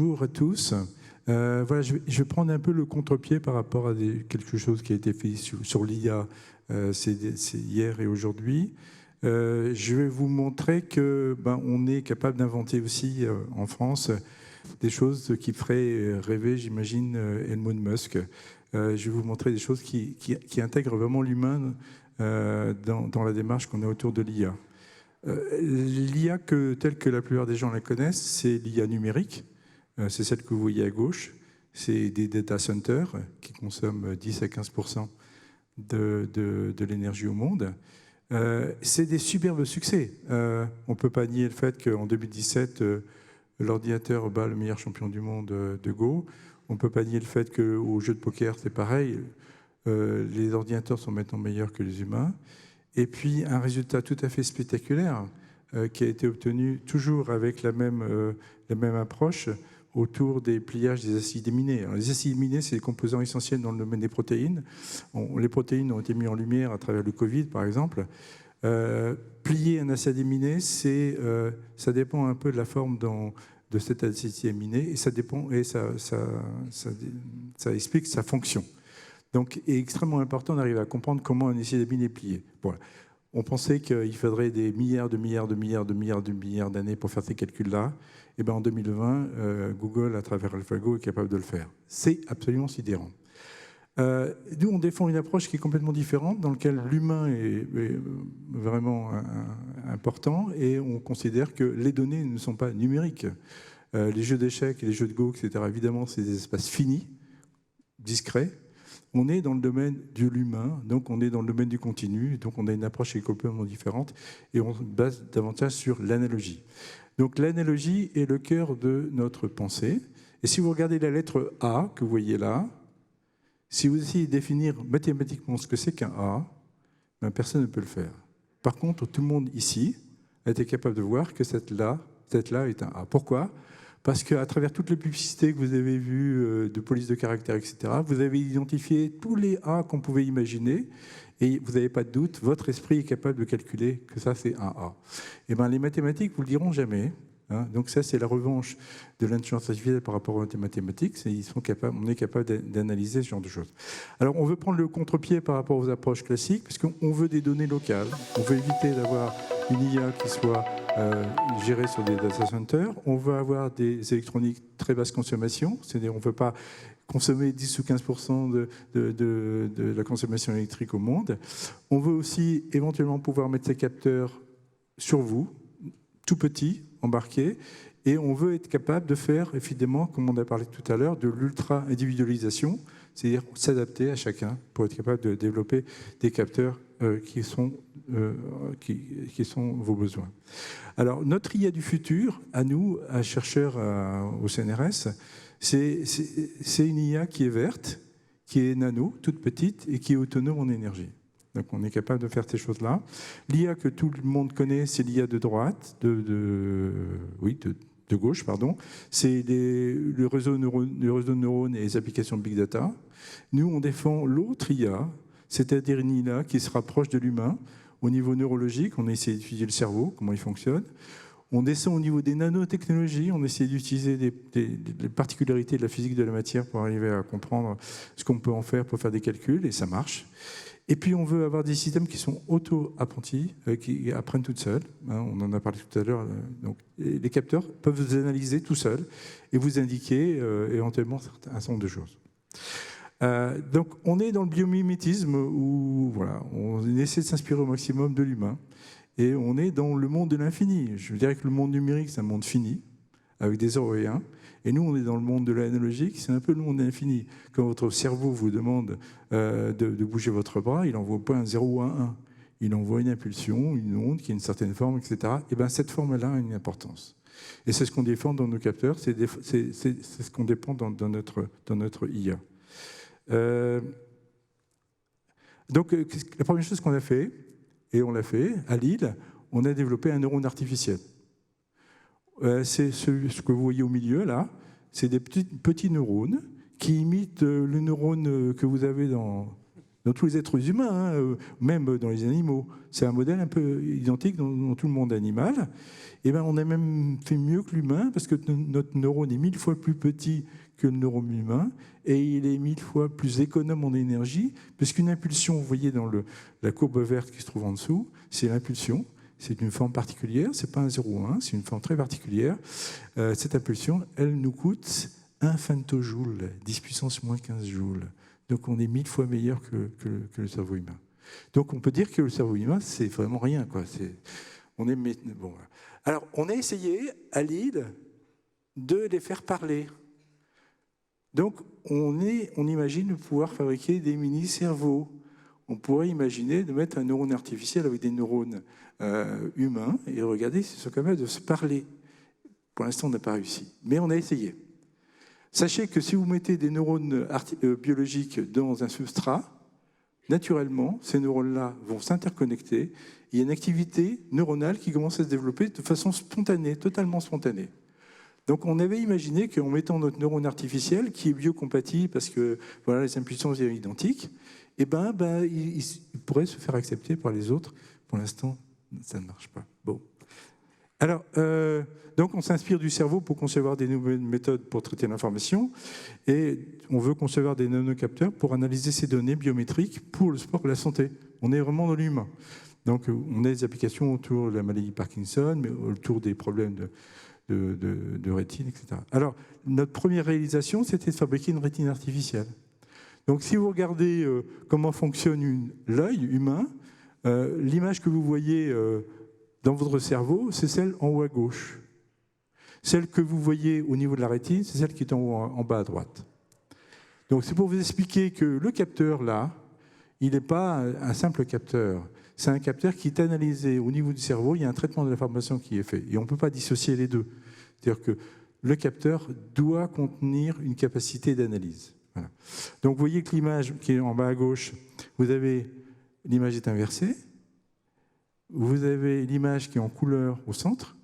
Bonjour à tous. Voilà, je vais prendre un peu le contre-pied par rapport à quelque chose qui a été fait sur l'IA c'est hier et aujourd'hui. Je vais vous montrer que on est capable d'inventer aussi en France des choses qui feraient rêver, j'imagine, Elon Musk. Je vais vous montrer des choses qui intègrent vraiment l'humain dans la démarche qu'on a autour de l'IA. L'IA telle que la plupart des gens la connaissent, c'est l'IA numérique. C'est celle que vous voyez à gauche. C'est des data centers qui consomment 10 à 15% de l'énergie au monde. C'est des superbes succès. On ne peut pas nier le fait qu'en 2017, l'ordinateur bat le meilleur champion du monde de Go. On ne peut pas nier le fait qu'au jeu de poker, c'est pareil. Les ordinateurs sont maintenant meilleurs que les humains. Et puis, un résultat tout à fait spectaculaire qui a été obtenu toujours avec la même approche autour des pliages des acides aminés. Alors, les acides aminés, c'est des composants essentiels dans le domaine des protéines. Les protéines ont été mises en lumière à travers le Covid, par exemple. Plier un acide aminé, ça dépend un peu de la forme de cet acide aminé, et ça explique sa fonction. Donc, il est extrêmement important d'arriver à comprendre comment un acide aminé est plié. Voilà. On pensait qu'il faudrait des milliards d'années pour faire ces calculs-là. Et bien, en 2020, Google, à travers AlphaGo, est capable de le faire. C'est absolument sidérant. Nous, on défend une approche qui est complètement différente, dans laquelle l'humain est vraiment important, et on considère que les données ne sont pas numériques. Les jeux d'échecs et les jeux de Go, etc., évidemment, c'est des espaces finis, discrets. On est dans le domaine de l'humain, donc on est dans le domaine du continu, donc on a une approche qui est complètement différente, et on se base davantage sur l'analogie. Donc l'analogie est le cœur de notre pensée. Et si vous regardez la lettre A que vous voyez là, si vous essayez de définir mathématiquement ce que c'est qu'un A, personne ne peut le faire. Par contre, tout le monde ici a été capable de voir que cette là est un A. Pourquoi ? Parce qu'à travers toutes les publicités que vous avez vues de police de caractère, etc., vous avez identifié tous les A qu'on pouvait imaginer, et vous n'avez pas de doute, votre esprit est capable de calculer que ça, c'est un A. Et les mathématiques, vous ne le diront jamais. Hein. Donc ça, c'est la revanche de l'intelligence artificielle par rapport aux mathématiques. On est capable d'analyser ce genre de choses. Alors, on veut prendre le contre-pied par rapport aux approches classiques, parce qu'on veut des données locales. On veut éviter d'avoir une IA qui soit gérée sur des data centers. On veut avoir des électroniques très basse consommation, c'est-à-dire on ne veut pas consommer 10 ou 15% de la consommation électrique au monde. On veut aussi éventuellement pouvoir mettre ces capteurs sur vous, tout petits, embarqués, et on veut être capable de faire, évidemment, comme on a parlé tout à l'heure, de l'ultra-individualisation, c'est-à-dire s'adapter à chacun pour être capable de développer des capteurs qui sont vos besoins. Alors, notre IA du futur, à nous, à chercheurs au CNRS, c'est une IA qui est verte, qui est nano, toute petite, et qui est autonome en énergie. Donc on est capable de faire ces choses-là. L'IA que tout le monde connaît, c'est l'IA de droite, de gauche, pardon. C'est le réseau de neurones et les applications Big Data. Nous, on défend l'autre IA, c'est-à-dire une IA qui se rapproche de l'humain. Au niveau neurologique, on essaie d'étudier le cerveau, comment il fonctionne. On descend au niveau des nanotechnologies, on essaie d'utiliser les particularités de la physique de la matière pour arriver à comprendre ce qu'on peut en faire pour faire des calculs, et ça marche. Et puis, on veut avoir des systèmes qui sont auto-apprentis, qui apprennent toutes seules. On en a parlé tout à l'heure. Donc, les capteurs peuvent vous analyser tout seuls et vous indiquer éventuellement un certain nombre de choses. Donc, on est dans le biomimétisme où voilà, on essaie de s'inspirer au maximum de l'humain. Et on est dans le monde de l'infini. Je dirais que le monde numérique, c'est un monde fini, avec des 0 et 1. Et nous, on est dans le monde de l'analogique, c'est un peu le monde de l'infini. Quand votre cerveau vous demande de bouger votre bras, il n'envoie pas un 0 ou un 1. Il envoie une impulsion, une onde qui a une certaine forme, etc. Et bien, cette forme-là a une importance. Et c'est ce qu'on défend dans nos capteurs, c'est ce qu'on dépend dans notre IA. Donc, la première chose qu'on a fait, et on l'a fait à Lille, on a développé un neurone artificiel. C'est ce que vous voyez au milieu, là. C'est des petits neurones qui imitent le neurone que vous avez dans dans tous les êtres humains, hein, même dans les animaux. C'est un modèle un peu identique dans tout le monde animal. Et ben, on a même fait mieux que l'humain, parce que notre neurone est 1000 fois plus petit que le neurone humain, et il est 1000 fois plus économe en énergie, parce qu'une impulsion, vous voyez dans la courbe verte qui se trouve en dessous, c'est l'impulsion. C'est une forme particulière, ce n'est pas un 0,1, c'est une forme très particulière. Cette impulsion, elle nous coûte 1 femtojoule, 10 puissance moins 15 joules. Donc on est 1000 fois meilleur que le cerveau humain. Donc on peut dire que le cerveau humain, c'est vraiment rien, quoi. Bon. Alors on a essayé à Lille de les faire parler. Donc on imagine pouvoir fabriquer des mini-cerveaux. On pourrait imaginer de mettre un neurone artificiel avec des neurones humains et regarder s'ils sont capables de se parler. Pour l'instant, on n'a pas réussi, mais on a essayé. Sachez que si vous mettez des neurones biologiques dans un substrat, naturellement, ces neurones-là vont s'interconnecter. Il y a une activité neuronale qui commence à se développer de façon spontanée, totalement spontanée. Donc on avait imaginé qu'en mettant notre neurone artificiel, qui est biocompatible parce que voilà, les impulsions sont identiques, il pourrait se faire accepter par les autres. Pour l'instant, ça ne marche pas. Bon. Alors, donc on s'inspire du cerveau pour concevoir des nouvelles méthodes pour traiter l'information, et on veut concevoir des nanocapteurs pour analyser ces données biométriques pour le sport et la santé. On est vraiment dans l'humain. Donc on a des applications autour de la maladie Parkinson, mais autour des problèmes de rétine, etc. Alors, notre première réalisation, c'était de fabriquer une rétine artificielle. Donc, si vous regardez comment fonctionne l'œil humain, l'image que vous voyez dans votre cerveau, c'est celle en haut à gauche. Celle que vous voyez au niveau de la rétine, c'est celle qui est en bas à droite. Donc, c'est pour vous expliquer que le capteur, là, il n'est pas un simple capteur. C'est un capteur qui est analysé au niveau du cerveau. Il y a un traitement de l'information qui est fait. Et on ne peut pas dissocier les deux. C'est-à-dire que le capteur doit contenir une capacité d'analyse. Voilà. Donc, vous voyez que l'image qui est en bas à gauche, l'image est inversée. Vous avez l'image qui est en couleur au centre.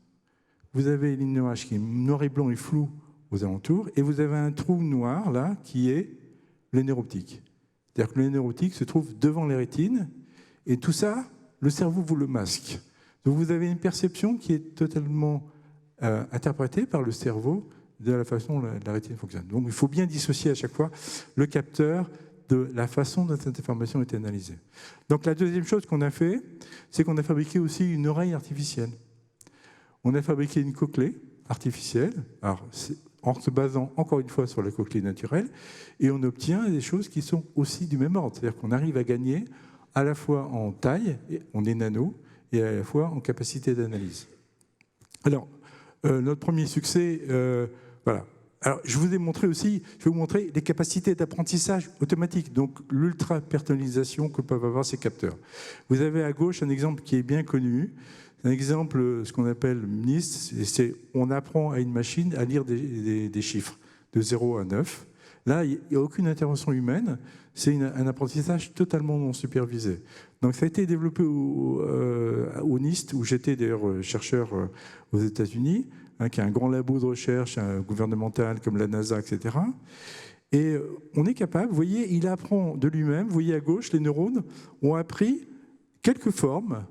Vous avez l'image qui est noir et blanc et flou aux alentours. Et vous avez un trou noir, là, qui est le nerf optique. C'est-à-dire que le nerf optique se trouve devant les rétines. Et tout ça, le cerveau vous le masque. Donc, vous avez une perception qui est totalement interprétée par le cerveau de la façon dont la rétine fonctionne. Donc, il faut bien dissocier à chaque fois le capteur de la façon dont cette information est analysée. Donc, la deuxième chose qu'on a fait, c'est qu'on a fabriqué aussi une oreille artificielle. On a fabriqué une cochlée artificielle, alors, en se basant encore une fois sur la cochlée naturelle, et on obtient des choses qui sont aussi du même ordre. C'est-à-dire qu'on arrive à gagner à la fois en taille, on est nano, et à la fois en capacité d'analyse. Alors, notre premier succès, voilà. Alors, je vais vous montrer les capacités d'apprentissage automatique, donc l'ultra-personnalisation que peuvent avoir ces capteurs. Vous avez à gauche un exemple qui est bien connu, un exemple, ce qu'on appelle MNIST, c'est on apprend à une machine à lire des chiffres de 0 à 9. Là, il n'y a aucune intervention humaine, c'est un apprentissage totalement non supervisé. Donc ça a été développé au NIST, où j'étais d'ailleurs chercheur aux États-Unis, qui est un grand labo de recherche gouvernemental comme la NASA, etc. Et on est capable, vous voyez, il apprend de lui-même, vous voyez à gauche, les neurones ont appris quelques formes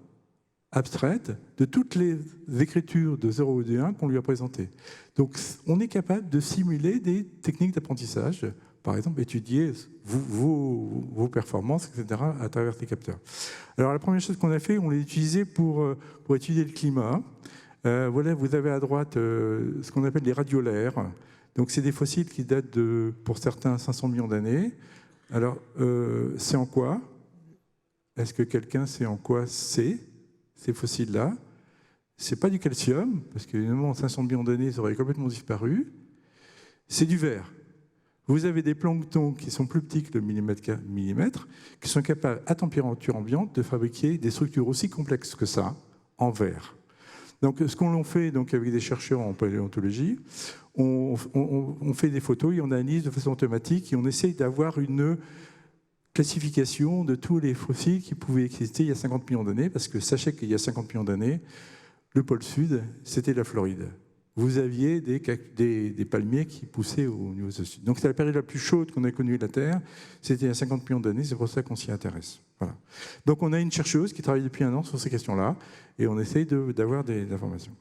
abstraites de toutes les écritures de 0 et de 1 qu'on lui a présentées. Donc on est capable de simuler des techniques d'apprentissage, par exemple étudier vos performances, etc., à travers ces capteurs. Alors la première chose qu'on a fait, on l'a utilisé pour étudier le climat. Voilà, vous avez à droite ce qu'on appelle les radiolaires. Donc c'est des fossiles qui datent de, pour certains, 500 millions d'années. Alors c'est en quoi? Est-ce que quelqu'un sait en quoi c'est ces fossiles-là? C'est pas du calcium, parce qu'évidemment, en 500 millions d'années, ça aurait complètement disparu. C'est du verre. Vous avez des planctons qui sont plus petits que le millimètre, qui sont capables, à température ambiante, de fabriquer des structures aussi complexes que ça, en verre. Donc, ce qu'on fait donc, avec des chercheurs en paléontologie, on fait des photos et on analyse de façon automatique et on essaye d'avoir une classification de tous les fossiles qui pouvaient exister il y a 50 millions d'années, parce que sachez qu'il y a 50 millions d'années, le pôle sud, c'était la Floride. vous aviez des palmiers qui poussaient au niveau au-dessus. Donc c'est la période la plus chaude qu'on ait connue de la Terre. C'était il y a 50 millions d'années, c'est pour ça qu'on s'y intéresse. Voilà. Donc on a une chercheuse qui travaille depuis 1 an sur ces questions-là, et on essaye d'avoir des informations.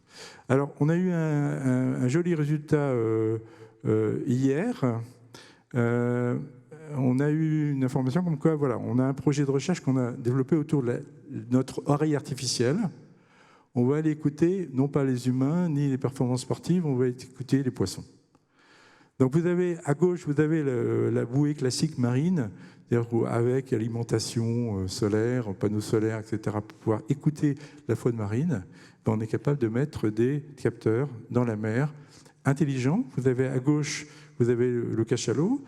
Alors on a eu un joli résultat hier. On a eu une information comme quoi, voilà, on a un projet de recherche qu'on a développé autour de notre oreille artificielle. On va aller écouter, non pas les humains, ni les performances sportives, on va écouter les poissons. Donc vous avez, à gauche, vous avez la bouée classique marine, avec alimentation solaire, panneaux solaires, etc., pour pouvoir écouter la faune marine. On est capable de mettre des capteurs dans la mer intelligents. Vous avez à gauche, vous avez le cachalot.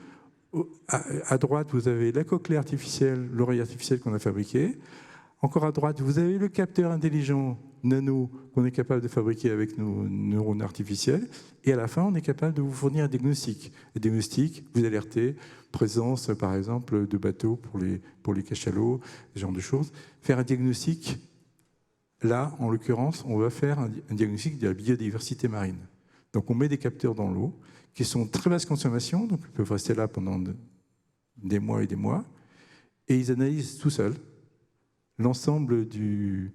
À droite, vous avez la cochlée artificielle, l'oreille artificielle qu'on a fabriquée. Encore à droite, vous avez le capteur intelligent nano qu'on est capable de fabriquer avec nos neurones artificiels. Et à la fin, on est capable de vous fournir un diagnostic. Un diagnostic, vous alertez, présence, par exemple, de bateaux pour les cachalots, ce genre de choses. Faire un diagnostic, là, en l'occurrence, on va faire un diagnostic de la biodiversité marine. Donc on met des capteurs dans l'eau qui sont très basse consommation, donc ils peuvent rester là pendant des mois et des mois, et ils analysent tout seuls l'ensemble de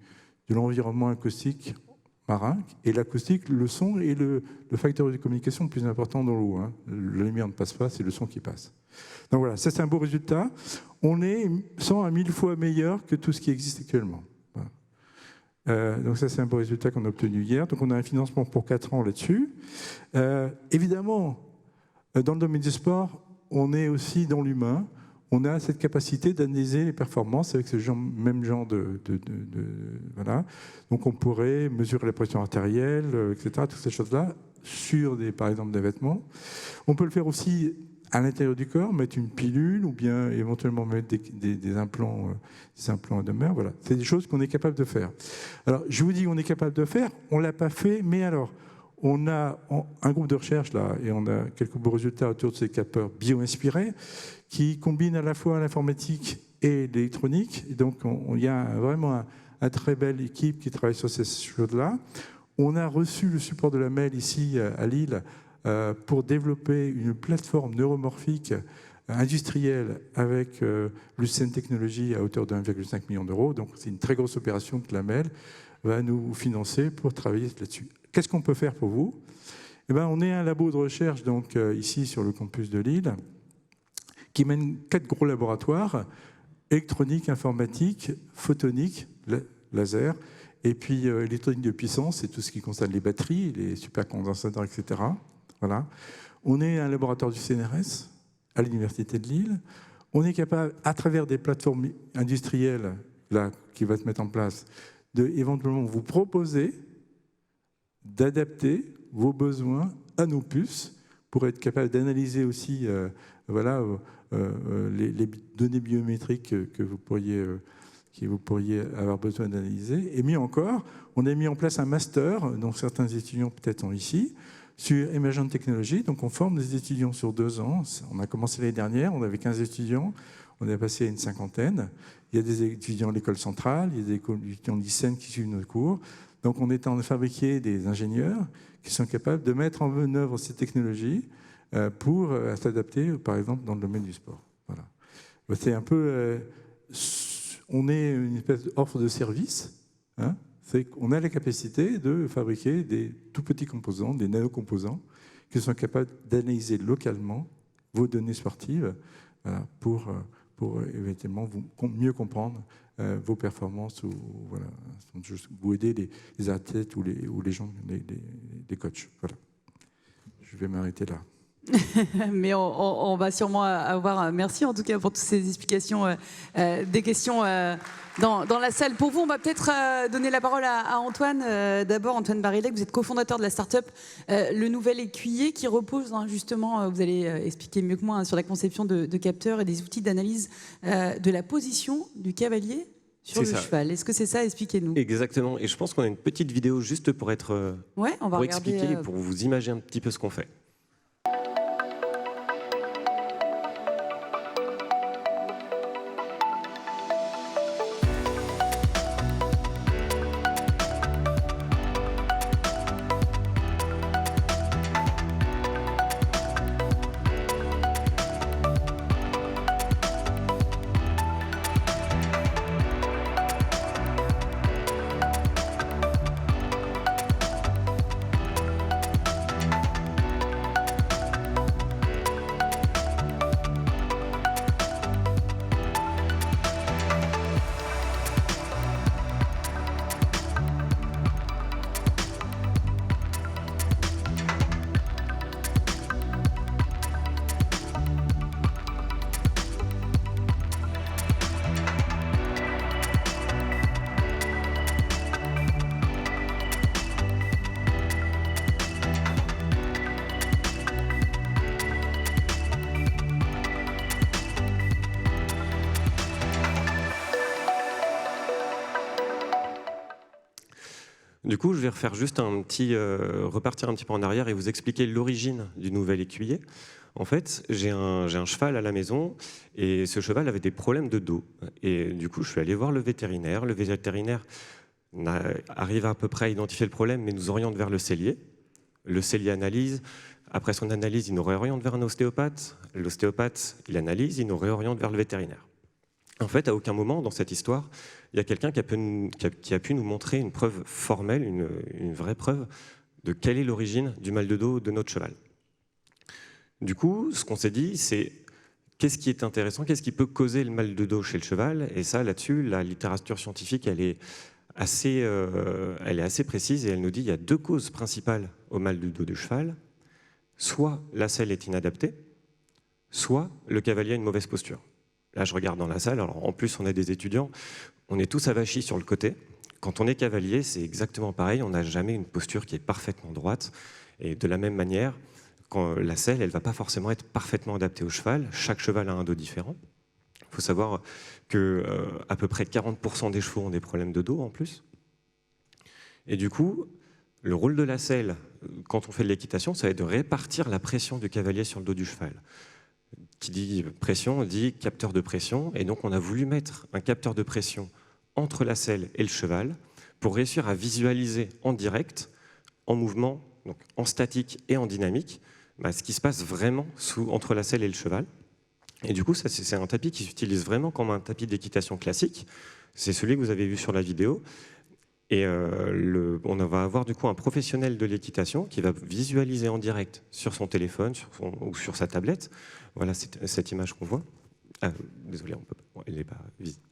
l'environnement acoustique marin, et l'acoustique, le son est le facteur de communication le plus important dans l'eau. La lumière ne passe pas, c'est le son qui passe. Donc voilà, ça c'est un beau résultat. On est 100 à 1000 fois meilleur que tout ce qui existe actuellement. Voilà. Donc ça c'est un beau résultat qu'on a obtenu hier. Donc on a un financement pour 4 ans là-dessus. Évidemment, dans le domaine du sport, on est aussi dans l'humain. On a cette capacité d'analyser les performances avec ce même genre voilà. Donc on pourrait mesurer la pression artérielle, etc., toutes ces choses-là, sur par exemple des vêtements. On peut le faire aussi à l'intérieur du corps, mettre une pilule ou bien éventuellement mettre des implants de mer. Voilà. C'est des choses qu'on est capable de faire. Alors je vous dis qu'on est capable de faire, on ne l'a pas fait, mais alors on a un groupe de recherche là, et on a quelques beaux résultats autour de ces capteurs bio-inspirés qui combinent à la fois l'informatique et l'électronique. Et donc il y a vraiment une très belle équipe qui travaille sur ces choses-là. On a reçu le support de la MEL ici à Lille pour développer une plateforme neuromorphique industrielle avec Lucene Technologies à hauteur de 1,5 million d'euros. Donc c'est une très grosse opération que la MEL va nous financer pour travailler là-dessus. Qu'est-ce qu'on peut faire pour vous? Eh bien, on est un labo de recherche donc, ici sur le campus de Lille qui mène 4 gros laboratoires, électronique, informatique, photonique, laser, et puis électronique de puissance, c'est tout ce qui concerne les batteries, les supercondensateurs, etc. Voilà. On est un laboratoire du CNRS à l'Université de Lille. On est capable, à travers des plateformes industrielles là, qui vont se mettre en place, de éventuellement vous proposer d'adapter vos besoins à nos puces pour être capable d'analyser aussi voilà, les données biométriques que vous pourriez avoir besoin d'analyser. Et mieux encore, on a mis en place un master, dont certains étudiants peut-être sont ici, sur Emergent Technology. Donc on forme des étudiants sur 2 ans. On a commencé l'année dernière, on avait 15 étudiants, on est passé à une 50aine. Il y a des étudiants de l'école centrale, il y a des étudiants de lycéennes qui suivent nos cours. Donc on est en train de fabriquer des ingénieurs qui sont capables de mettre en œuvre ces technologies pour s'adapter, par exemple, dans le domaine du sport. Voilà. C'est un peu... on est une espèce d'offre de service. Hein, c'est qu'on a la capacité de fabriquer des tout petits composants, des nanocomposants, qui sont capables d'analyser localement vos données sportives voilà, pour éventuellement mieux comprendre vos performances ou voilà, vous aider les athlètes ou les gens, les coachs. Voilà. Je vais m'arrêter là. Mais on va sûrement avoir... Merci en tout cas pour toutes ces explications. Des questions dans la salle. Pour vous, on va peut-être donner la parole à Antoine. D'abord, Antoine Barilec, vous êtes cofondateur de la start-up Le Nouvel Écuyer qui repose justement, vous allez expliquer mieux que moi, sur la conception de capteurs et des outils d'analyse de la position du cavalier sur le cheval. Est-ce que c'est ça? Expliquez-nous. Exactement. Et je pense qu'on a une petite vidéo juste pour être on va pour regarder, expliquer, pour vous imaginer un petit peu ce qu'on fait. Du coup, je vais refaire juste repartir un petit peu en arrière et vous expliquer l'origine du nouvel écuyer. En fait, j'ai un cheval à la maison et ce cheval avait des problèmes de dos. Et du coup, je suis allé voir le vétérinaire. Le vétérinaire arrive à peu près à identifier le problème, mais nous oriente vers le cellier. Le cellier analyse. Après son analyse, il nous réoriente vers un ostéopathe. L'ostéopathe, il analyse, il nous réoriente vers le vétérinaire. En fait, à aucun moment dans cette histoire, il y a quelqu'un qui a pu nous montrer une preuve formelle, une vraie preuve de quelle est l'origine du mal de dos de notre cheval. Du coup, ce qu'on s'est dit, c'est qu'est-ce qui est intéressant, qu'est-ce qui peut causer le mal de dos chez le cheval. Et ça, là-dessus, la littérature scientifique, elle est assez précise et elle nous dit qu'il y a 2 causes principales au mal de dos du cheval. Soit la selle est inadaptée, soit le cavalier a une mauvaise posture. Là, je regarde dans la salle, alors en plus on a des étudiants, on est tous avachis sur le côté. Quand on est cavalier, c'est exactement pareil, on n'a jamais une posture qui est parfaitement droite. Et de la même manière, quand la selle, elle ne va pas forcément être parfaitement adaptée au cheval. Chaque cheval a un dos différent. Il faut savoir qu'à peu près 40% des chevaux ont des problèmes de dos en plus. Et du coup, le rôle de la selle, quand on fait de l'équitation, ça va être de répartir la pression du cavalier sur le dos du cheval. Qui dit pression, dit capteur de pression. Et donc, on a voulu mettre un capteur de pression entre la selle et le cheval pour réussir à visualiser en direct, en mouvement, donc en statique et en dynamique, ce qui se passe vraiment entre la selle et le cheval. Et du coup, c'est un tapis qui s'utilise vraiment comme un tapis d'équitation classique. C'est celui que vous avez vu sur la vidéo. Et on va avoir du coup un professionnel de l'équitation qui va visualiser en direct sur son téléphone ou sur sa tablette. Voilà cette image qu'on voit. Désolé, elle n'est pas visible.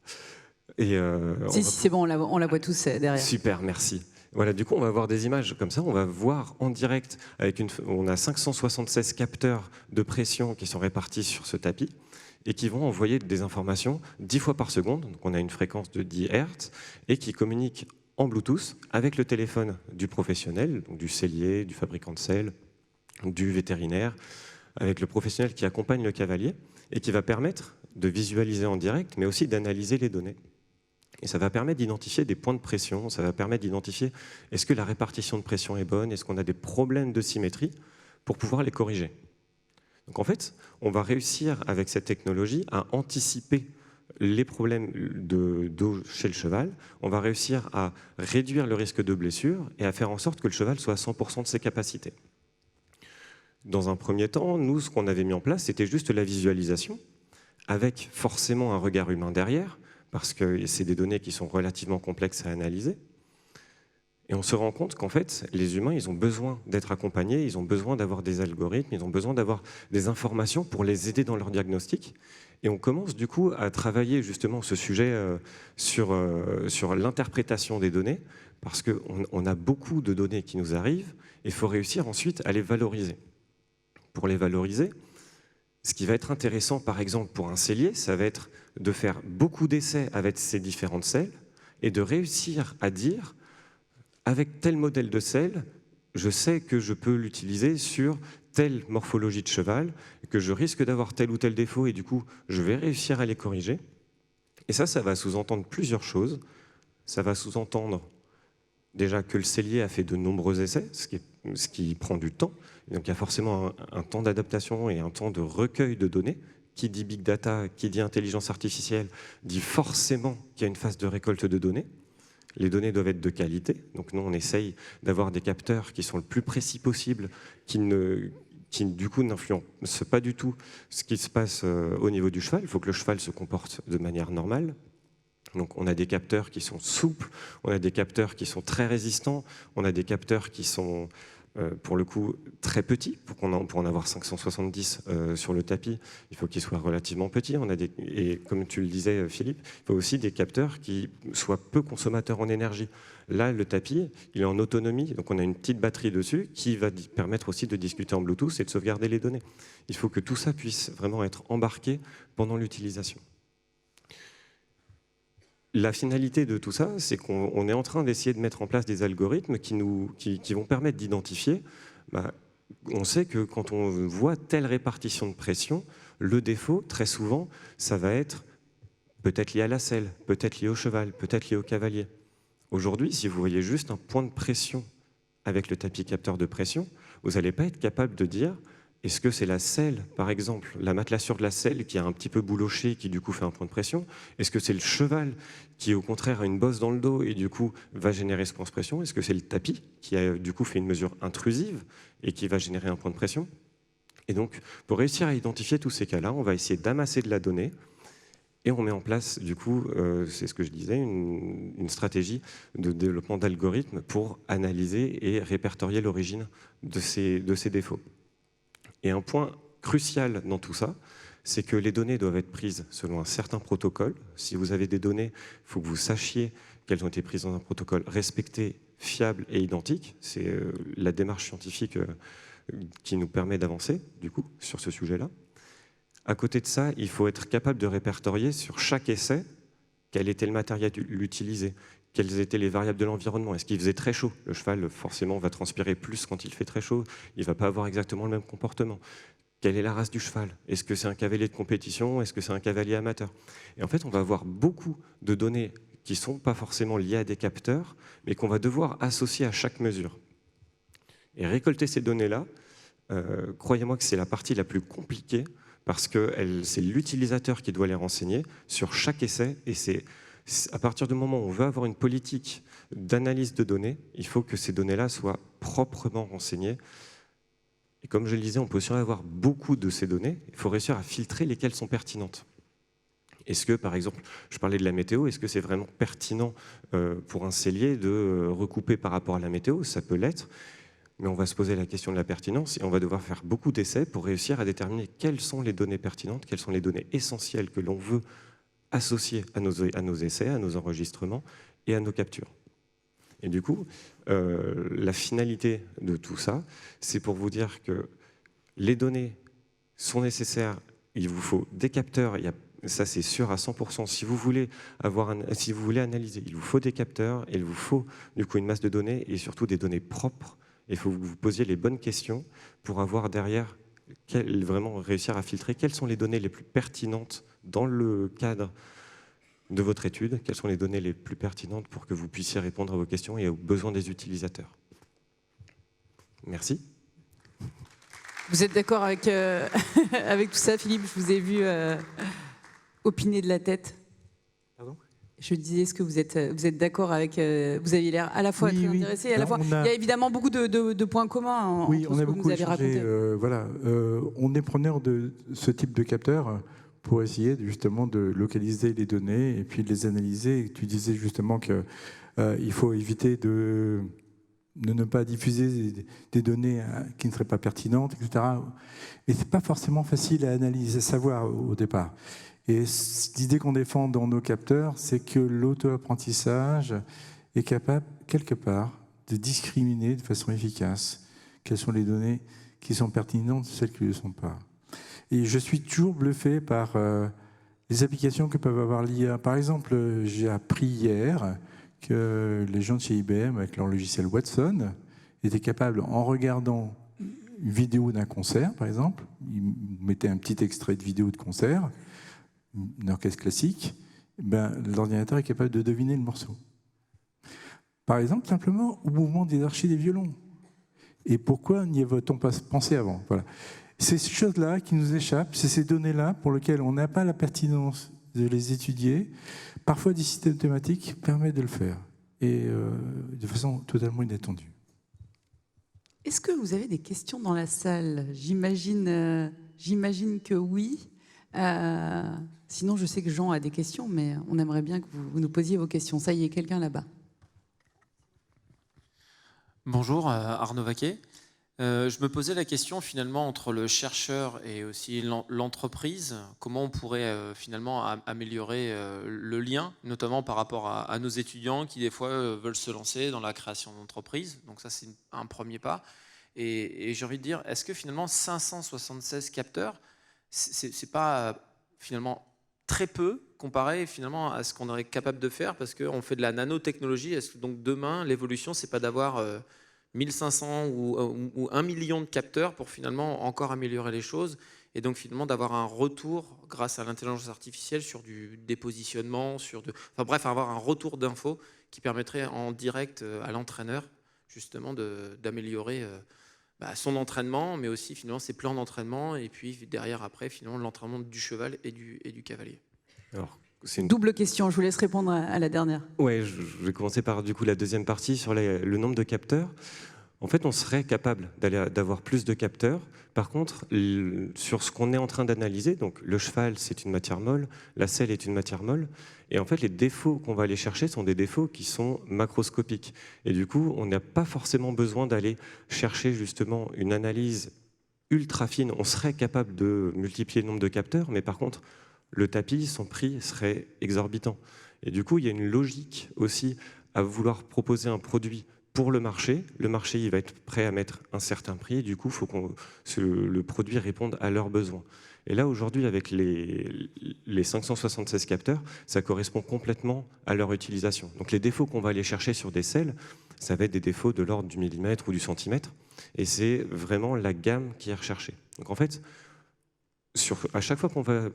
Si, c'est bon, on la voit tous derrière. Super, merci. Voilà, du coup, on va avoir des images comme ça. On va voir en direct, on a 576 capteurs de pression qui sont répartis sur ce tapis et qui vont envoyer des informations 10 fois par seconde. Donc, on a une fréquence de 10 Hz et qui communiquent en Bluetooth avec le téléphone du professionnel, donc du sellier, du fabricant de selle, du vétérinaire, avec le professionnel qui accompagne le cavalier et qui va permettre de visualiser en direct, mais aussi d'analyser les données. Et ça va permettre d'identifier des points de pression, ça va permettre d'identifier est-ce que la répartition de pression est bonne, est-ce qu'on a des problèmes de symétrie pour pouvoir les corriger. Donc en fait, on va réussir avec cette technologie à anticiper les problèmes de dos chez le cheval, on va réussir à réduire le risque de blessure et à faire en sorte que le cheval soit à 100% de ses capacités. Dans un premier temps, nous, ce qu'on avait mis en place, c'était juste la visualisation, avec forcément un regard humain derrière, parce que c'est des données qui sont relativement complexes à analyser. Et on se rend compte qu'en fait, les humains, ils ont besoin d'être accompagnés, ils ont besoin d'avoir des algorithmes, ils ont besoin d'avoir des informations pour les aider dans leur diagnostic. Et on commence du coup à travailler justement ce sujet sur l'interprétation des données, parce qu'on a beaucoup de données qui nous arrivent, et il faut réussir ensuite à les valoriser. Pour les valoriser, ce qui va être intéressant par exemple pour un sellier, ça va être de faire beaucoup d'essais avec ces différentes selles, et de réussir à dire, avec tel modèle de selle, je sais que je peux l'utiliser sur telle morphologie de cheval, que je risque d'avoir tel ou tel défaut et du coup, je vais réussir à les corriger. Et ça va sous-entendre plusieurs choses. Ça va sous-entendre déjà que le sellier a fait de nombreux essais, ce qui prend du temps. Donc il y a forcément un temps d'adaptation et un temps de recueil de données. Qui dit big data, qui dit intelligence artificielle, dit forcément qu'il y a une phase de récolte de données. Les données doivent être de qualité. Donc nous, on essaye d'avoir des capteurs qui sont le plus précis possible, qui du coup n'influencent pas du tout ce qui se passe au niveau du cheval. Il faut que le cheval se comporte de manière normale. Donc on a des capteurs qui sont souples, on a des capteurs qui sont très résistants, on a des capteurs qui sont pour le coup très petits. Pour en avoir 570 sur le tapis, il faut qu'ils soient relativement petits. Et comme tu le disais Philippe, il faut aussi des capteurs qui soient peu consommateurs en énergie. Là, le tapis, il est en autonomie, donc on a une petite batterie dessus qui va permettre aussi de discuter en Bluetooth et de sauvegarder les données. Il faut que tout ça puisse vraiment être embarqué pendant l'utilisation. La finalité de tout ça, c'est qu'on est en train d'essayer de mettre en place des algorithmes qui vont permettre d'identifier. On sait que quand on voit telle répartition de pression, le défaut, très souvent, ça va être peut-être lié à la selle, peut-être lié au cheval, peut-être lié au cavalier. Aujourd'hui, si vous voyez juste un point de pression avec le tapis capteur de pression, vous n'allez pas être capable de dire est-ce que c'est la selle, par exemple, la matelassure de la selle qui a un petit peu bouloché et qui du coup fait un point de pression? Est-ce que c'est le cheval qui au contraire a une bosse dans le dos et du coup va générer ce point de pression? Est-ce que c'est le tapis qui a du coup fait une mesure intrusive et qui va générer un point de pression? Et donc, pour réussir à identifier tous ces cas-là, on va essayer d'amasser de la donnée et on met en place, du coup, c'est ce que je disais, une stratégie de développement d'algorithmes pour analyser et répertorier l'origine de ces défauts. Et un point crucial dans tout ça, c'est que les données doivent être prises selon un certain protocole. Si vous avez des données, il faut que vous sachiez qu'elles ont été prises dans un protocole respecté, fiable et identique. C'est la démarche scientifique qui nous permet d'avancer, du coup, sur ce sujet-là. À côté de ça, il faut être capable de répertorier sur chaque essai quel était le matériel utilisé, quelles étaient les variables de l'environnement. Est-ce qu'il faisait très chaud? Le cheval, forcément, va transpirer plus quand il fait très chaud. Il ne va pas avoir exactement le même comportement. Quelle est la race du cheval? Est-ce que c'est un cavalier de compétition? Est-ce que c'est un cavalier amateur? Et en fait, on va avoir beaucoup de données qui ne sont pas forcément liées à des capteurs, mais qu'on va devoir associer à chaque mesure. Et récolter ces données-là, croyez-moi que c'est la partie la plus compliquée, parce que c'est l'utilisateur qui doit les renseigner sur chaque essai, et c'est à partir du moment où on veut avoir une politique d'analyse de données, il faut que ces données-là soient proprement renseignées. Et comme je le disais, on peut aussi avoir beaucoup de ces données. Il faut réussir à filtrer lesquelles sont pertinentes. Est-ce que, par exemple, je parlais de la météo, est-ce que c'est vraiment pertinent pour un cellier de recouper par rapport à la météo? Ça peut l'être, mais on va se poser la question de la pertinence et on va devoir faire beaucoup d'essais pour réussir à déterminer quelles sont les données pertinentes, quelles sont les données essentielles que l'on veut associées à nos essais, à nos enregistrements et à nos captures. Et du coup, la finalité de tout ça, c'est pour vous dire que les données sont nécessaires, il vous faut des capteurs, ça c'est sûr à 100%, si vous voulez analyser, il vous faut des capteurs, et il vous faut du coup une masse de données, et surtout des données propres. Il faut que vous vous posiez les bonnes questions pour avoir derrière, vraiment réussir à filtrer quelles sont les données les plus pertinentes dans le cadre de votre étude, quelles sont les données les plus pertinentes pour que vous puissiez répondre à vos questions et aux besoins des utilisateurs. Merci. Vous êtes d'accord avec, avec tout ça, Philippe? Je vous ai vu opiner de la tête. Pardon? Je disais, est-ce que vous êtes d'accord avec... vous avez l'air à la fois très intéressé, et à la fois... Il y a évidemment beaucoup de points communs entre ce que vous nous avez raconté. Voilà, on est preneur de ce type de capteur pour essayer justement de localiser les données et puis de les analyser. Et tu disais justement qu'il faut éviter de ne pas diffuser des données qui ne seraient pas pertinentes, etc. Mais ce n'est pas forcément facile à analyser, à savoir au départ. Et l'idée qu'on défend dans nos capteurs, c'est que l'auto-apprentissage est capable, quelque part, de discriminer de façon efficace quelles sont les données qui sont pertinentes et celles qui ne le sont pas. Et je suis toujours bluffé par les applications que peuvent avoir l'IA. Par exemple, j'ai appris hier que les gens de chez IBM, avec leur logiciel Watson, étaient capables, en regardant une vidéo d'un concert, par exemple, ils mettaient un petit extrait de vidéo de concert, une orchestre classique, l'ordinateur est capable de deviner le morceau. Par exemple, simplement au mouvement des archets des violons. Et pourquoi n'y avait-on pas pensé avant? Voilà. C'est ces choses-là qui nous échappent, c'est ces données-là pour lesquelles on n'a pas la pertinence de les étudier. Parfois, des systèmes thématiques permettent de le faire, et de façon totalement inattendue. Est-ce que vous avez des questions dans la salle? J'imagine que oui. Sinon, je sais que Jean a des questions, mais on aimerait bien que vous nous posiez vos questions. Ça y est, quelqu'un là-bas. Bonjour, Arnaud Vaquet. Je me posais la question finalement entre le chercheur et aussi l'entreprise, comment on pourrait finalement améliorer le lien, notamment par rapport à nos étudiants qui des fois veulent se lancer dans la création d'entreprise. Donc ça c'est un premier pas. Et j'ai envie de dire, est-ce que finalement 576 capteurs, c'est pas finalement très peu comparé finalement à ce qu'on est capable de faire, parce qu'on fait de la nanotechnologie. Est-ce que donc demain l'évolution c'est pas d'avoir 1500 ou 1 million de capteurs pour finalement encore améliorer les choses, et donc finalement d'avoir un retour grâce à l'intelligence artificielle sur du dépositionnement, enfin bref, avoir un retour d'infos qui permettrait en direct à l'entraîneur justement d'améliorer son entraînement, mais aussi finalement ses plans d'entraînement, et puis derrière après finalement l'entraînement du cheval et du cavalier. Alors, c'est une Double question, je vous laisse répondre à la dernière. Ouais, je vais commencer par du coup la deuxième partie sur le nombre de capteurs. En fait, on serait capable d'avoir plus de capteurs. Par contre, sur ce qu'on est en train d'analyser, donc le cheval, c'est une matière molle, la selle est une matière molle, et en fait, les défauts qu'on va aller chercher sont des défauts qui sont macroscopiques. Et du coup, on n'a pas forcément besoin d'aller chercher justement une analyse ultra fine. On serait capable de multiplier le nombre de capteurs, mais par contre, le tapis, son prix serait exorbitant. Et du coup, il y a une logique aussi à vouloir proposer un produit pour le marché. Le marché, il va être prêt à mettre un certain prix, et du coup, il faut que le produit réponde à leurs besoins. Et là, aujourd'hui, avec les 576 capteurs, ça correspond complètement à leur utilisation. Donc les défauts qu'on va aller chercher sur des selles, ça va être des défauts de l'ordre du millimètre ou du centimètre, et c'est vraiment la gamme qui est recherchée. Donc en fait, à chaque fois qu'on va,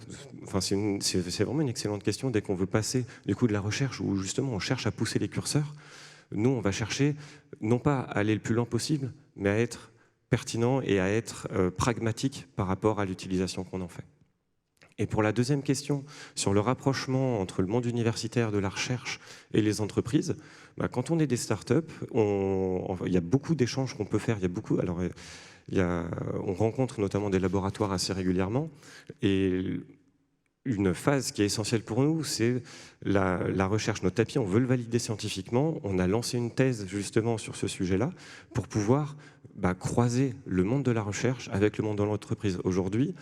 enfin c'est vraiment une excellente question dès qu'on veut passer du coup de la recherche où justement on cherche à pousser les curseurs. Nous, on va chercher non pas à aller le plus loin possible, mais à être pertinent et à être pragmatique par rapport à l'utilisation qu'on en fait. Et pour la deuxième question, sur le rapprochement entre le monde universitaire de la recherche et les entreprises, quand on est des startups, il y a beaucoup d'échanges qu'on peut faire. On rencontre notamment des laboratoires assez régulièrement. Et une phase qui est essentielle pour nous, c'est la recherche. Notre tapis, on veut le valider scientifiquement. On a lancé une thèse justement sur ce sujet-là pour pouvoir croiser le monde de la recherche avec le monde de l'entreprise. Aujourd'hui,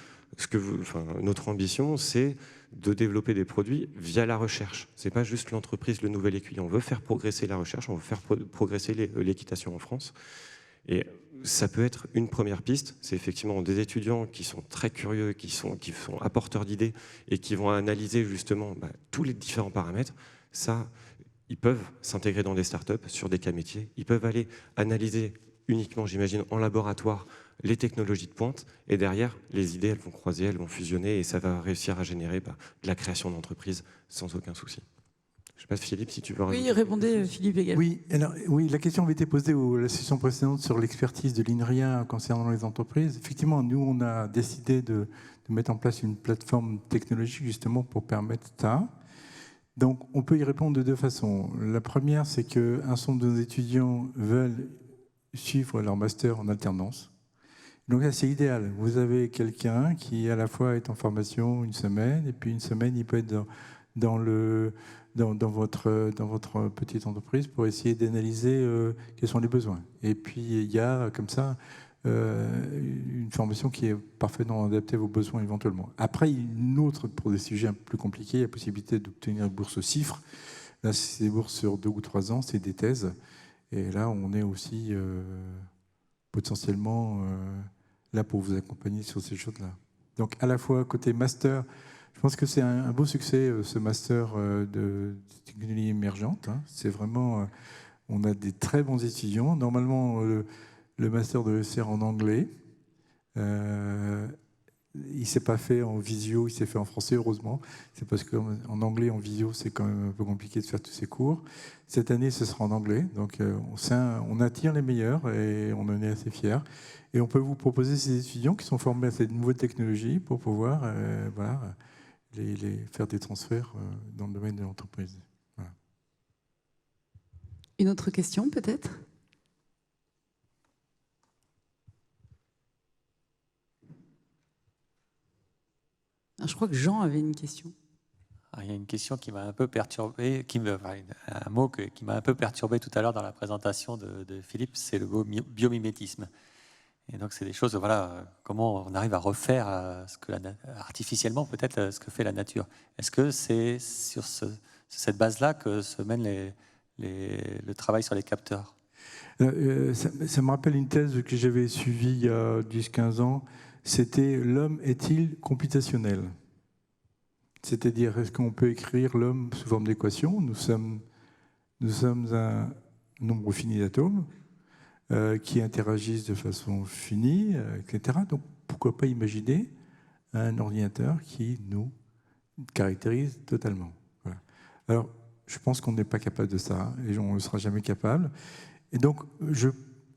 notre ambition, c'est de développer des produits via la recherche. Ce n'est pas juste l'entreprise, le nouvel écuyer. On veut faire progresser la recherche, on veut faire progresser l'équitation en France. Et ça peut être une première piste, c'est effectivement des étudiants qui sont très curieux, qui sont apporteurs d'idées et qui vont analyser justement tous les différents paramètres. Ça, ils peuvent s'intégrer dans des startups sur des cas métiers. Ils peuvent aller analyser uniquement, j'imagine, en laboratoire les technologies de pointe, et derrière, les idées, elles vont croiser, elles vont fusionner, et ça va réussir à générer de la création d'entreprises sans aucun souci. Je ne sais pas, Philippe, si tu veux rajouter. Oui, répondez, Philippe également. Oui, la question avait été posée à la session précédente sur l'expertise de l'INRIA concernant les entreprises. Effectivement, nous, on a décidé de mettre en place une plateforme technologique justement pour permettre ça. Donc, on peut y répondre de deux façons. La première, c'est qu'un certain nombre de nos étudiants veulent suivre leur master en alternance. Donc là, c'est idéal. Vous avez quelqu'un qui, à la fois, est en formation une semaine, et puis une semaine, il peut être dans votre petite entreprise pour essayer d'analyser quels sont les besoins. Et puis, il y a, comme ça, une formation qui est parfaitement adaptée à vos besoins éventuellement. Après, une autre, pour des sujets un peu plus compliqués, la possibilité d'obtenir une bourse CIFRE. Là, c'est des bourses sur 2 ou 3 ans, c'est des thèses. Et là, on est aussi potentiellement là pour vous accompagner sur ces choses-là. Donc, à la fois, côté master, je pense que c'est un beau succès, ce master de technologie émergente. C'est vraiment, on a des très bons étudiants. Normalement, le master de l'ESR en anglais. Il ne s'est pas fait en visio, il s'est fait en français, heureusement. C'est parce qu'en anglais, en visio, c'est quand même un peu compliqué de faire tous ces cours. Cette année, ce sera en anglais. Donc, on attire les meilleurs et on en est assez fiers. Et on peut vous proposer ces étudiants qui sont formés à cette nouvelle technologie pour pouvoir les faire des transferts dans le domaine de l'entreprise. Voilà. Une autre question, peut-être ? Je crois que Jean avait une question. Il y a une question qui m'a un peu perturbé, un mot qui m'a un peu perturbé tout à l'heure dans la présentation de Philippe, c'est le mot biomimétisme. Et donc c'est des choses, comment on arrive à refaire artificiellement peut-être ce que fait la nature. Est-ce que c'est sur cette base-là que se mène le travail sur les capteurs ? Ça me rappelle une thèse que j'avais suivie il y a 10-15 ans. C'était « L'homme est-il computationnel ?» C'est-à-dire, est-ce qu'on peut écrire l'homme sous forme d'équation ? Nous sommes un nombre fini d'atomes qui interagissent de façon finie, etc. Donc, pourquoi pas imaginer un ordinateur qui nous caractérise totalement. Voilà. Alors, je pense qu'on n'est pas capable de ça, et on ne sera jamais capable. Et donc,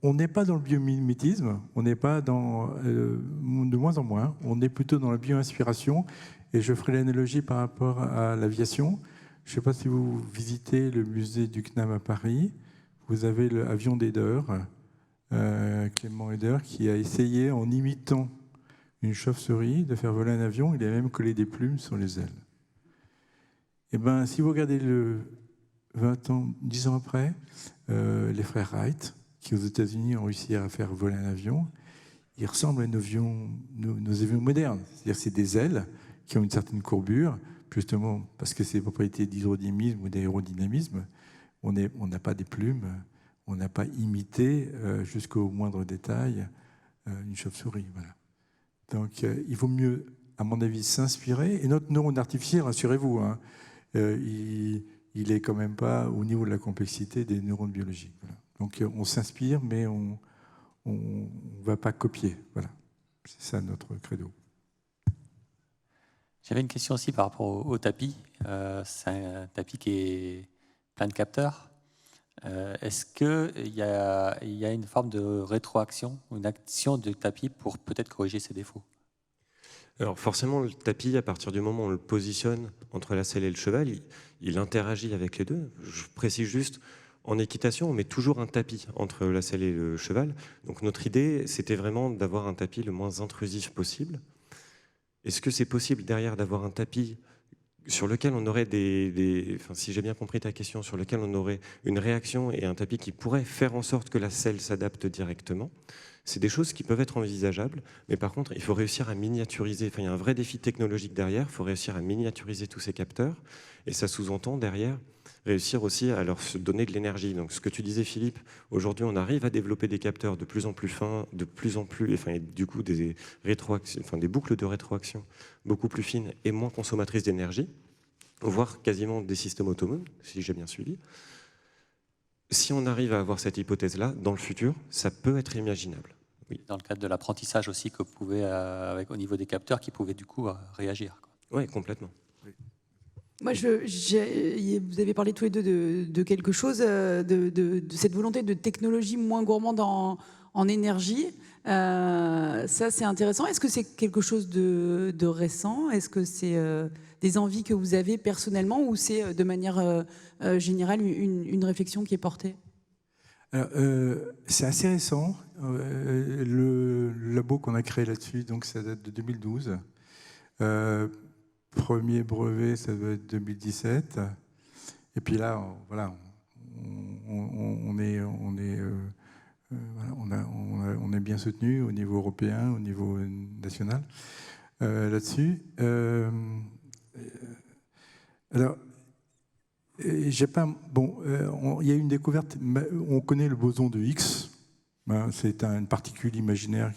on n'est pas dans le biomimétisme, on n'est pas dans, de moins en moins, on est plutôt dans la bio-inspiration. Et je ferai l'analogie par rapport à l'aviation. Je ne sais pas si vous visitez le musée du CNAM à Paris. Vous avez l'avion d'Eder, Clément Eder, qui a essayé, en imitant une chauve-souris, de faire voler un avion. Il a même collé des plumes sur les ailes. Et bien, si vous regardez 10 ans après, les frères Wright, qui aux États-Unis ont réussi à faire voler un avion, ils ressemblent à nos avions modernes. C'est-à-dire que c'est des ailes qui ont une certaine courbure, justement parce que c'est des propriétés d'hydrodynamisme ou d'aérodynamisme. On n'a pas des plumes, on n'a pas imité jusqu'au moindre détail une chauve-souris. Voilà. Donc il vaut mieux, à mon avis, s'inspirer. Et notre neurone artificiel, rassurez-vous, hein, il n'est quand même pas au niveau de la complexité des neurones biologiques. Voilà. Donc on s'inspire, mais on ne va pas copier. Voilà. C'est ça notre credo. J'avais une question aussi par rapport au tapis. C'est un tapis qui est plein de capteurs. Est-ce qu'il y a une forme de rétroaction, une action du tapis pour peut-être corriger ses défauts? Alors forcément, le tapis, à partir du moment où on le positionne entre la selle et le cheval, il interagit avec les deux. Je précise juste, en équitation, on met toujours un tapis entre la selle et le cheval. Donc notre idée, c'était vraiment d'avoir un tapis le moins intrusif possible. Est-ce que c'est possible derrière d'avoir un tapis sur lequel on aurait enfin, si j'ai bien compris ta question, sur lequel on aurait une réaction et un tapis qui pourrait faire en sorte que la selle s'adapte directement? C'est des choses qui peuvent être envisageables, mais par contre, il faut réussir à miniaturiser. Enfin, il y a un vrai défi technologique derrière, il faut réussir à miniaturiser tous ces capteurs, et ça sous-entend derrière réussir aussi à leur donner de l'énergie. Donc ce que tu disais, Philippe, aujourd'hui on arrive à développer des capteurs de plus en plus fins, de plus en plus, enfin, et du coup des boucles de rétroaction beaucoup plus fines et moins consommatrices d'énergie, voire quasiment des systèmes autonomes, si j'ai bien suivi. Si on arrive à avoir cette hypothèse-là, dans le futur, ça peut être imaginable. Oui. Dans le cadre de l'apprentissage aussi, que vous pouvez, au niveau des capteurs, qui pouvaient du coup réagir. Oui, complètement. Oui. Moi, vous avez parlé tous les deux de quelque chose, de cette volonté de technologie moins gourmande en énergie. Ça, c'est intéressant. Est-ce que c'est quelque chose de récent? Est-ce que c'est des envies que vous avez personnellement, ou c'est de manière générale une réflexion qui est portée? Alors, c'est assez récent. Le labo qu'on a créé là-dessus, donc ça date de 2012. Premier brevet, ça doit être 2017. Et puis là, voilà, on est bien soutenu au niveau européen, au niveau national là-dessus. Alors, il y a une découverte. On connaît le boson de Higgs. C'est une particule imaginaire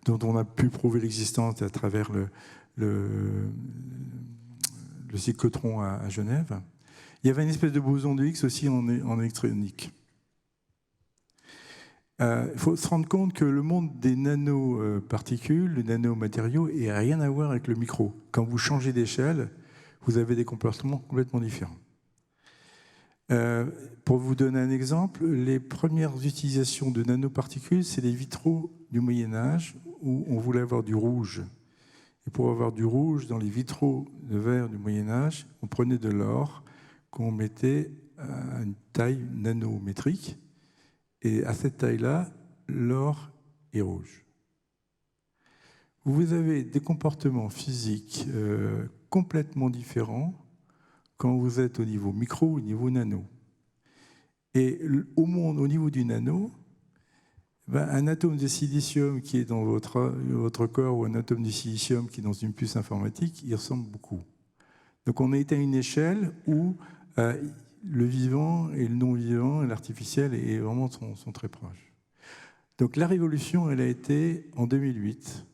dont on a pu prouver l'existence à travers le cyclotron à Genève. Il y avait une espèce de boson de Higgs aussi en électronique. Il faut se rendre compte que le monde des nanoparticules, les nanomatériaux, n'a rien à voir avec le micro. Quand vous changez d'échelle, vous avez des comportements complètement différents. Pour vous donner un exemple, les premières utilisations de nanoparticules, c'est les vitraux du Moyen-Âge où on voulait avoir du rouge. Et pour avoir du rouge dans les vitraux de verre du Moyen-Âge, on prenait de l'or qu'on mettait à une taille nanométrique. Et à cette taille-là, l'or est rouge. Vous avez des comportements physiques complètement différents quand vous êtes au niveau micro ou au niveau nano. Et au niveau du nano, un atome de silicium qui est dans votre corps ou un atome de silicium qui est dans une puce informatique, ils ressemblent beaucoup. Donc on est à une échelle où le vivant et le non-vivant et l'artificiel sont très proches. Donc la révolution, elle a été en 2008,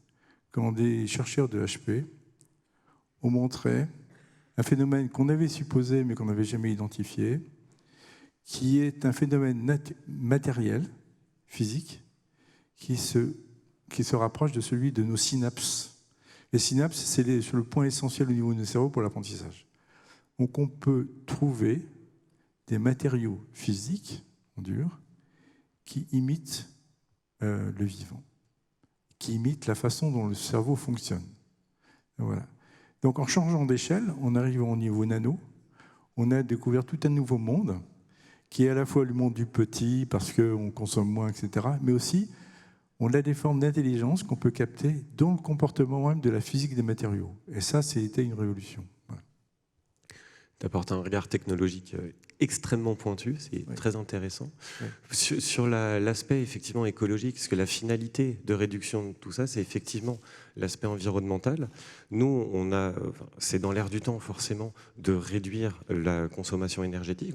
quand des chercheurs de HP ont montré un phénomène qu'on avait supposé mais qu'on n'avait jamais identifié, qui est un phénomène matériel, physique, qui se rapproche de celui de nos synapses. Les synapses, c'est le point essentiel au niveau de nos cerveaux pour l'apprentissage. Donc on peut trouver des matériaux physiques, en dur, qui imitent le vivant, qui imitent la façon dont le cerveau fonctionne. Voilà. Donc en changeant d'échelle, en arrivant au niveau nano, on a découvert tout un nouveau monde, qui est à la fois le monde du petit, parce qu'on consomme moins, etc., mais aussi on a des formes d'intelligence qu'on peut capter dans le comportement même de la physique des matériaux. Et ça, c'était une révolution. Voilà. Tu apportes un regard technologique extrêmement pointu, c'est très intéressant. Sur l'aspect effectivement écologique, parce que la finalité de réduction de tout ça, c'est effectivement l'aspect environnemental. Nous, c'est dans l'air du temps forcément de réduire la consommation énergétique.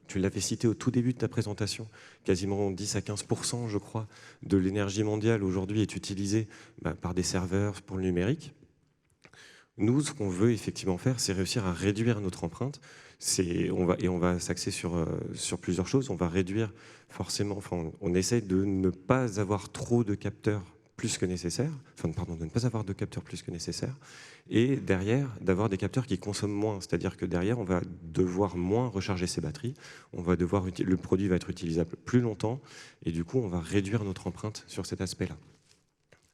Tu l'avais cité au tout début de ta présentation, quasiment 10 à 15%, je crois, de l'énergie mondiale aujourd'hui est utilisée par des serveurs pour le numérique. Nous, ce qu'on veut effectivement faire, c'est réussir à réduire notre empreinte. On va s'axer sur plusieurs choses. On va réduire forcément, on essaie de ne pas avoir trop de capteurs plus que nécessaire, de ne pas avoir de capteurs plus que nécessaire, et derrière, d'avoir des capteurs qui consomment moins. C'est-à-dire que derrière, on va devoir moins recharger ses batteries, le produit va être utilisable plus longtemps, et du coup, on va réduire notre empreinte sur cet aspect-là.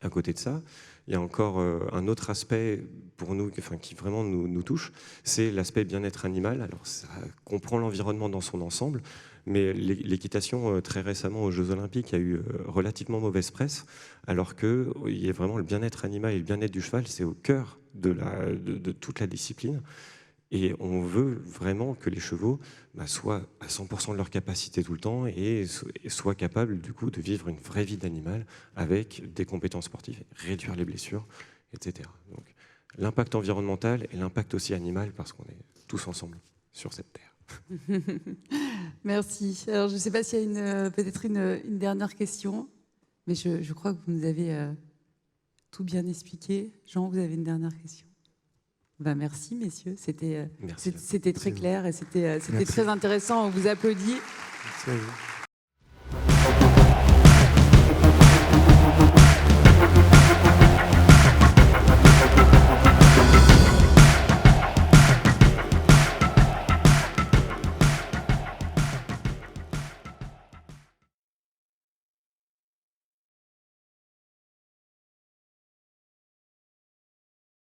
À côté de ça, il y a encore un autre aspect pour nous, qui vraiment nous touche, c'est l'aspect bien-être animal. Alors ça comprend l'environnement dans son ensemble, mais l'équitation très récemment aux Jeux Olympiques a eu relativement mauvaise presse, alors qu'il y a vraiment le bien-être animal et le bien-être du cheval, c'est au cœur de toute la discipline. Et on veut vraiment que les chevaux soient à 100% de leur capacité tout le temps et soient capables du coup de vivre une vraie vie d'animal avec des compétences sportives, réduire les blessures, etc. Donc l'impact environnemental et l'impact aussi animal, parce qu'on est tous ensemble sur cette terre. Merci. Alors je ne sais pas s'il y a peut-être une dernière question, mais je crois que vous nous avez tout bien expliqué. Jean, vous avez une dernière question? Merci, messieurs. C'était très clair et c'était très intéressant. On vous applaudit. Merci à vous.